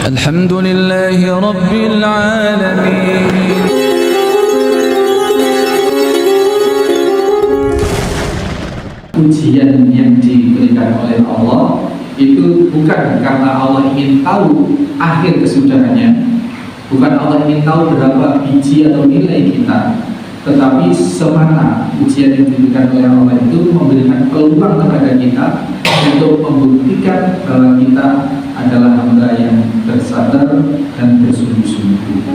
Alhamdulillahi Rabbil Alamin. Ujian yang diberikan oleh Allah itu bukan karena Allah ingin tahu akhir kesudahannya, bukan Allah ingin tahu berapa biji atau nilai kita, tetapi semata ujian yang diberikan oleh Allah itu memberikan peluang kepada kita untuk membuktikan bahwa kita adalah hamba yang bersabar dan bersungguh-sungguh.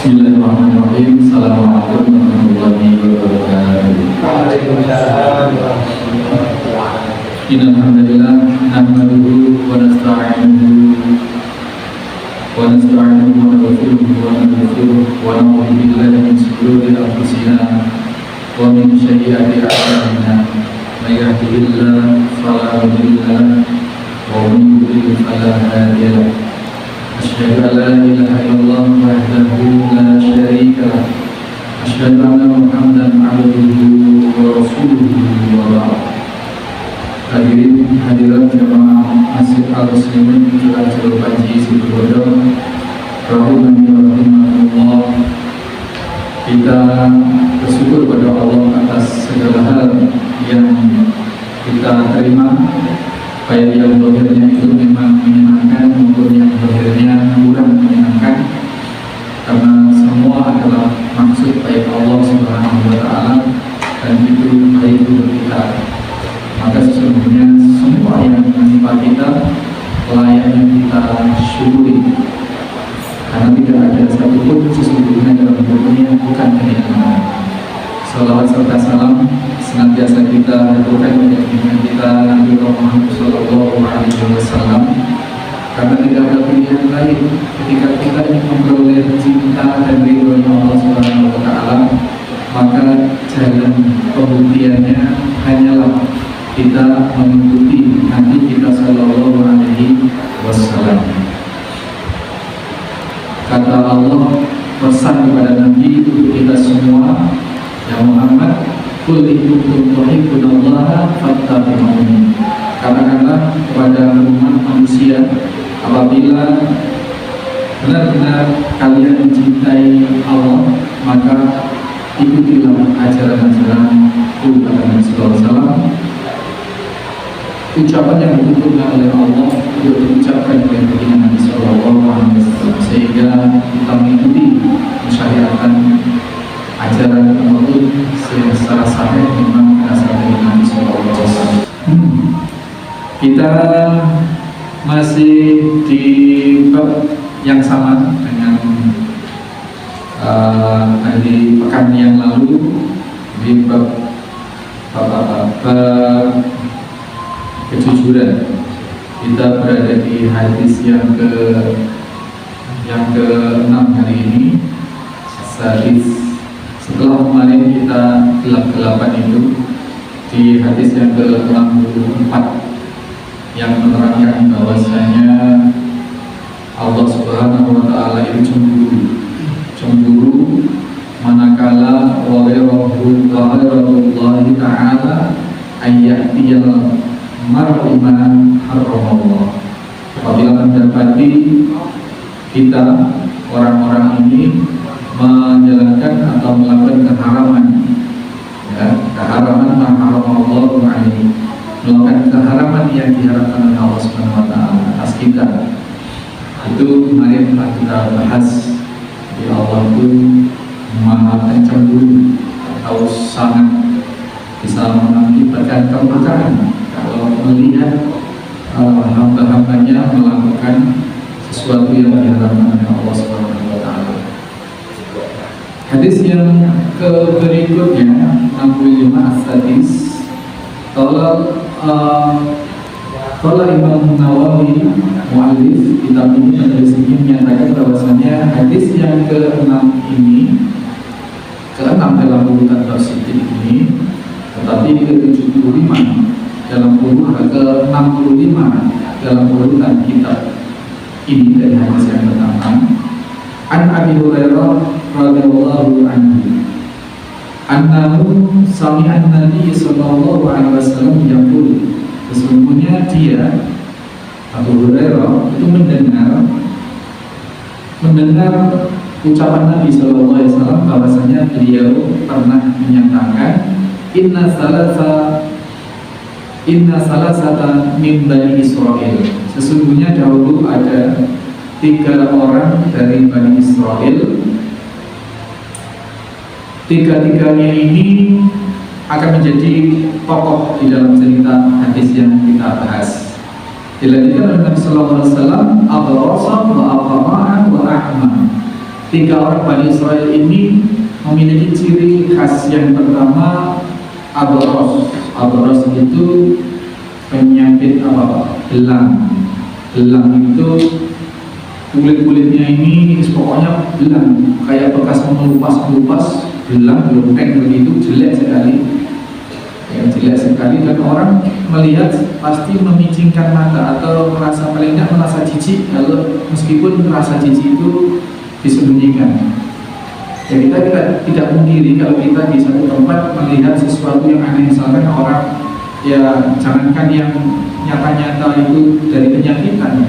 Bismillahirrahmanirrahim. Assalamualaikum warahmatullahi wabarakatuh. Waalaikumsalam. Innalhamdulillah nahmaduhu wa nasta'inuhu wa nastaghfiruhu wa na'udzu billahi min shururi anfusina wa min sayyiati a'malina. May yahdihillahu fala mudilla lahu wa man yudlil fala hadiya lahu. Asyhadu an la ilaha illallah wahdahu la syarika lah. Asyhadu anna Muhammadan abduhu wa rasuluhu wa ba'd. Hadirin hadirat jamaah Masjid Al-Muslimin Kelurahan Jalur Panji Situbondo, rahimani wa rahimakumullah. Kita bersyukur pada Allah atas segala hal yang kita terima, baik yang zahirnya itu memang menyenangkan maupun yang zahirnya kurang menyenangkan, karena semua adalah maksud baik Allah Subhanahu wa Ta'ala, dan itu baik untuk kita. Maka sesungguhnya semua yang menimpa kita layaknya kita syukuri, karena tidak ada satupun sesungguhnya dalam dunia bukan kenikmatan. Salawat serta salam senantiasa kita haturkan pada junjungan kita Nabi Muhammad Sallallahu Alaihi Wasallam, karena tidak ada pilihan lain ketika kita ingin memperoleh cinta dan ridho Allah Subhanahu Wa Taala. Maka jalan pembuktiannya hanyalah kita mengikuti Nabi kita Sallallahu Alaihi Wasallam. Kata Allah pesan kepada Nabi untuk kita semua, ya Muhammad, qul in kuntum tuhibbunallaha fattabi'uni. Katakanlah kepada umat manusia, apabila benar-benar kalian mencintai Allah, maka ikutilah ajaran-ajaran kata Nabi sallallahu alaihi wasallam. Ucapan yang dituturkan oleh Allah untuk diucapkan oleh Nabi sallallahu alaihi wasallam, sehingga kita mengikuti syariatan ajaran tersebut secara sahih memang berasal dari Nabi sallallahu alaihi wasallam. Kita masih di bab yang sama dengan hari pekan yang lalu, di bab kejujuran. Kita berada di hadis yang ke-6 hari ini. Hadis setelah kemarin kita gelap-gelapan itu di hadis yang ke-64 yang menerangkan bahwasanya Allah Subhanahu Wa Taala itu cemburu manakala wa'iratullahi ta'ala ayyatiyal mar'uma harramallah. Apabila mendapati kita orang-orang ini menjalankan atau melakukan keharaman, ya, keharaman maharamallahu alaihi, melakukan keharaman yang diharamkan oleh Allah Subhanahu Wa Taala atas kita. Itu kemarin telah kita bahas, ya Allah itu maha pencemburu atau sangat bisa mengakibatkan kemurkaan kalau melihat hamba-hambanya melakukan sesuatu yang diharamkan oleh Allah Subhanahu Wa Taala. Hadis yang berikutnya 65 hadis. Kalau Imam Nawawi mu'allif kitab ini dari sini menyatakan bahwasanya hadis yang ke-6 ini ke-6 dalam urutan Siddiq ini, tetapi ke-75 dalam urutan ke-65 dalam urutan kitab ini dari hadis yang pertama. An Abi Hurairah radhiyallahu anhu annahu sami'an Nabi sallallahu alaihi wasallam yaqul, sesungguhnya dia Abu Hurairah itu mendengar ucapan Nabi sallallahu alaihi wasallam bahwasanya beliau pernah menyatakan inna salasata min Bani Israel, sesungguhnya dahulu ada 3 orang dari Bani Israel, tiga-tiganya ini akan menjadi tokoh di dalam cerita hadis yang kita bahas. Dilanjutkan oleh Nabi sallallahu alaihi wasallam, Abrasa wa Aqra'an wa Ahman. 3 orang Bani Israel ini memiliki ciri khas. Yang pertama, Abros. Abros itu penyakit apa? Belang. Belang itu kulit-kulitnya ini pokoknya belang, kayak bekas mengelupas belang, gelondeng begitu, jelek sekali. Ya, jelek sekali, dan orang melihat pasti memicingkan mata atau merasa, paling tidak merasa jijik, kalau meskipun merasa jijik itu disembunyikan. Ya, kita tidak mungkiri kalau kita di satu tempat melihat sesuatu yang aneh, misalkan orang, ya jangankan yang nyata-nyata itu dari penyakitan,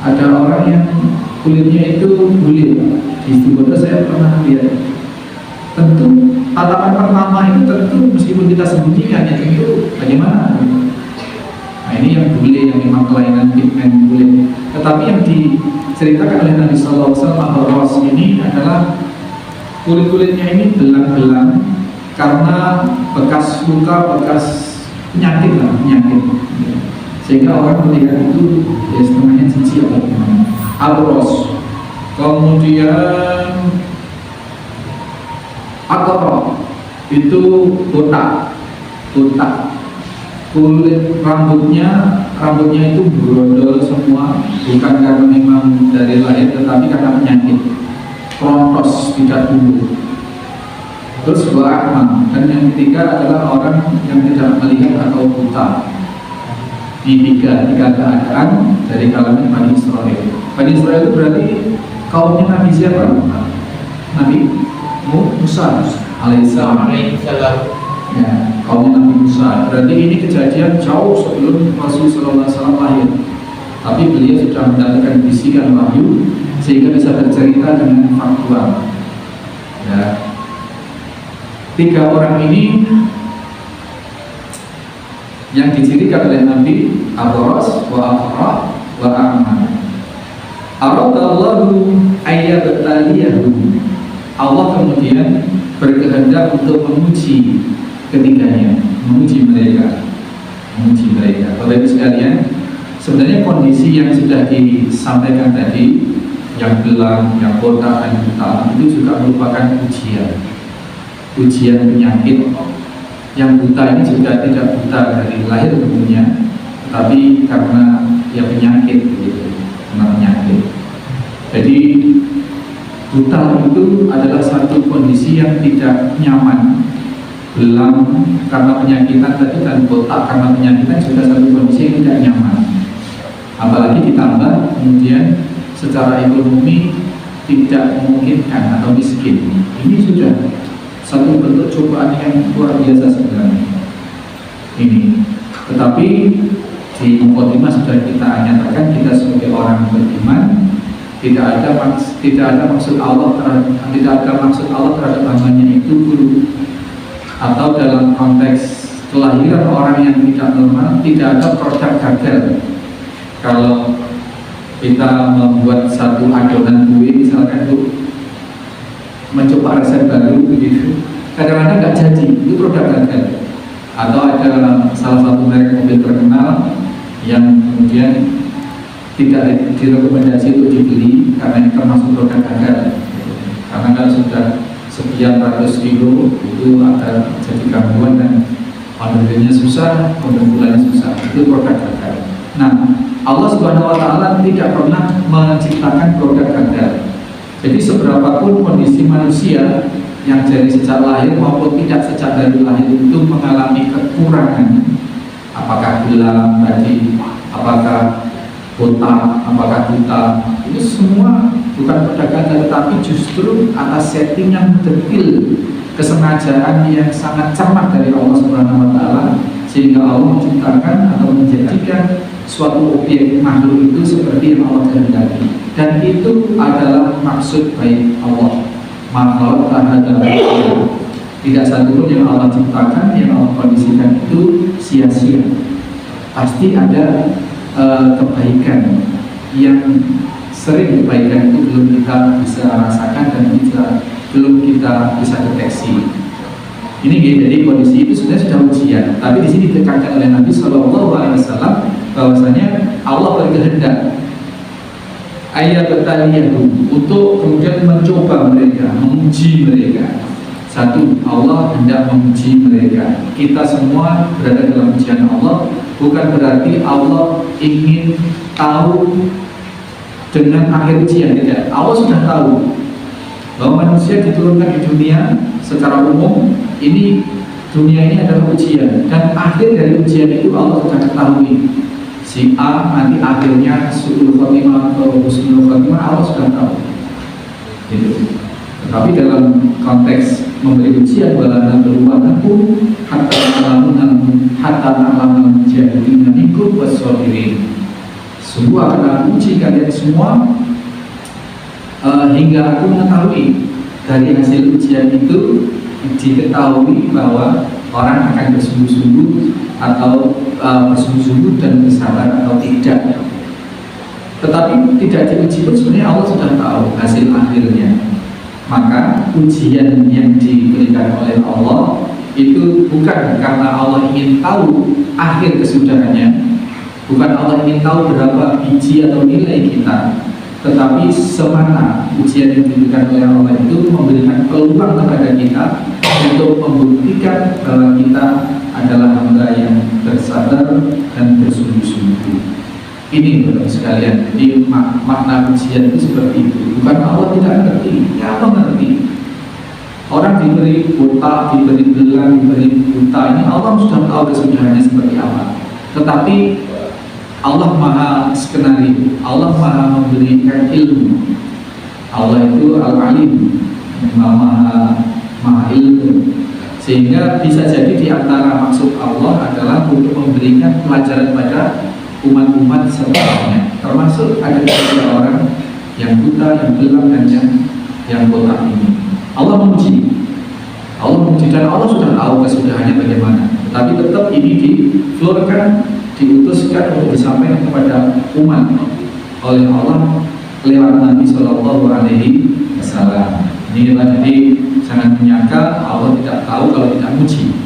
ada orang yang kulitnya itu bulir. Di Istiqomah saya pernah lihat. Tentu tatapan pertama itu tentu meskipun kita sembunyikan, ya tentu bagaimana. Nah, ini yang bulir, yang memang kelainan pigmen kulit. Tetapi yang diceritakan oleh Nabi sallallahu alaihi wasallam ini adalah kulit-kulitnya ini belang-belang karena bekas luka, bekas penyakit, sehingga orang melihat itu ya setengahnya jijik atau gimana. Abros. Kemudian Aqra itu botak. Kulit rambutnya itu berondol semua, bukan karena memang dari lahir, tetapi karena penyakit. Krontos, tidak tumbuh. Terus Ahmad, dan yang ketiga adalah orang yang tidak melihat atau buta. Di tiga keadaan dari kalangan Bani Israel. Bani Israel itu berarti kaumnya Nabi siapa? Nabi Musa alaihissalam. Ya, kaumnya Nabi Musa. Berarti ini kejadian jauh sebelum Rasul sallallahu alaihi wasallam lahir. Tapi beliau sudah mendapatkan bisikan wahyu sehingga bisa bercerita dengan faktual. Ya. 3 orang ini yang dicirikan oleh Nabi, Abros wa Aqra wa Ahmad. Aradallahu ayyabtaliyahu. Allah kemudian berkehendak untuk menguji ketiganya, menguji mereka. Bapak Ibu sekalian, sebenarnya kondisi yang sudah disampaikan tadi, yang belang, yang botak, dan buta, itu juga merupakan ujian penyakit. Yang buta ini juga tidak buta dari lahir tentunya, tapi karena ya penyakit, karena penyakit. Jadi buta itu adalah satu kondisi yang tidak nyaman. Belang karena penyakitan tadi, dan botak karena penyakitan juga satu kondisi yang tidak nyaman. Apalagi ditambah kemudian secara ekonomi tidak memungkinkan atau miskin. Ini sudah satu bentuk cobaan yang luar biasa sebenarnya. Ini, tetapi di mukadimah sudah kita nyatakan, kita sebagai orang beriman tidak ada maksud Allah terhadap hambanya itu buruk. Atau dalam konteks kelahiran orang yang tidak normal, tidak ada produk gagal. Kalau kita membuat satu adonan kue misalkan untuk mencoba resep baru begitu, kadang-kadang nggak jadi, itu produk gagal. Atau ada salah satu merek mobil terkenal yang kemudian tidak direkomendasi untuk dibeli karena ini termasuk produk gagal. Karena kalau sudah sekian ratus kilo itu akan jadi gangguan dan penjualannya susah, pengumpulannya susah. Itu produk gagal. Nah, Allah Subhanahu wa Ta'ala tidak pernah menciptakan produk gagal. Jadi seberapapun kondisi manusia, yang dari sejak lahir maupun tidak sejak dari lahir itu mengalami kekurangan, apakah gelam tadi, apakah botak, apakah buta, itu semua bukan perdagangan, tetapi justru atas setting yang detail, kesengajaan yang sangat cermat dari Allah Subhanahu wa Ta'ala, sehingga Allah menciptakan atau menjadikan suatu objek makhluk itu seperti yang Allah kehendaki, dan itu adalah maksud baik Allah. Makhluk terhadap tidak satu pun yang Allah ciptakan, yang Allah kondisikan itu sia-sia. Pasti ada kebaikan yang sering kebaikan itu belum kita bisa rasakan dan belum kita bisa deteksi. Ini jadi kondisi itu sebenarnya sudah ujian, tapi di sini ditekankan oleh Nabi Shallallahu Alaihi Wasallam bahwasanya Allah berkehendak ayat bertaliyahu untuk kemudian mencoba mereka, menguji mereka. Satu, Allah hendak menguji mereka. Kita semua berada dalam ujian Allah, bukan berarti Allah ingin tahu dengan akhir ujian, tidak. Allah sudah tahu bahwa manusia diturunkan di dunia secara umum, ini dunia ini adalah ujian, dan akhir dari ujian itu Allah sudah ketahui. Si A nanti akhirnya su'ul khotimah atau husnul khotimah Allah sudah tahu. Gitu. Tetapi dalam konteks memberi ujian, walana berubahnakum hatta na'lamun jahilina minkum was-sabirin. Sungguh akan uji kalian semua hingga aku mengetahui dari hasil ujian itu, diketahui bahwa orang akan bersungguh-sungguh atau bersungguh-sungguh dan bersabar atau tidak. Tetapi tidak diuji pun sebenarnya Allah sudah tahu hasil akhirnya. Maka ujian yang diberikan oleh Allah itu bukan karena Allah ingin tahu akhir kesudahannya, bukan Allah ingin tahu berapa biji atau nilai kita, tetapi semata ujian yang diberikan oleh Allah itu memberikan peluang kepada kita untuk membuktikan bahwa kita adalah hamba yang bersabar dan bersungguh-sungguh. Ini Bapak sekalian, jadi makna ujian itu seperti itu. Bukan Allah tidak ngerti, ya Allah ngerti. Orang diberi buta, diberi gelang, diberi buta, ini Allah sudah tahu kesudahannya seperti apa. Tetapi Allah maha skenario, Allah maha memberikan ilmu. Allah itu al-alim, maha ilmu, sehingga bisa jadi di antara maksud Allah adalah untuk memberikan pelajaran pada umat-umat sebelumnya, termasuk ada beberapa orang yang buta, yang gelap, dan yang botak ini. Allah menguji dan Allah sudah tahu kesudahannya bagaimana, tapi tetap ini diflorkan, diutuskan untuk disampaikan kepada umat oleh Allah lewat Nabi Shallallahu Alaihi Wasallam. Ini jadi jangan menyangka Allah tidak tahu kalau tidak menguji.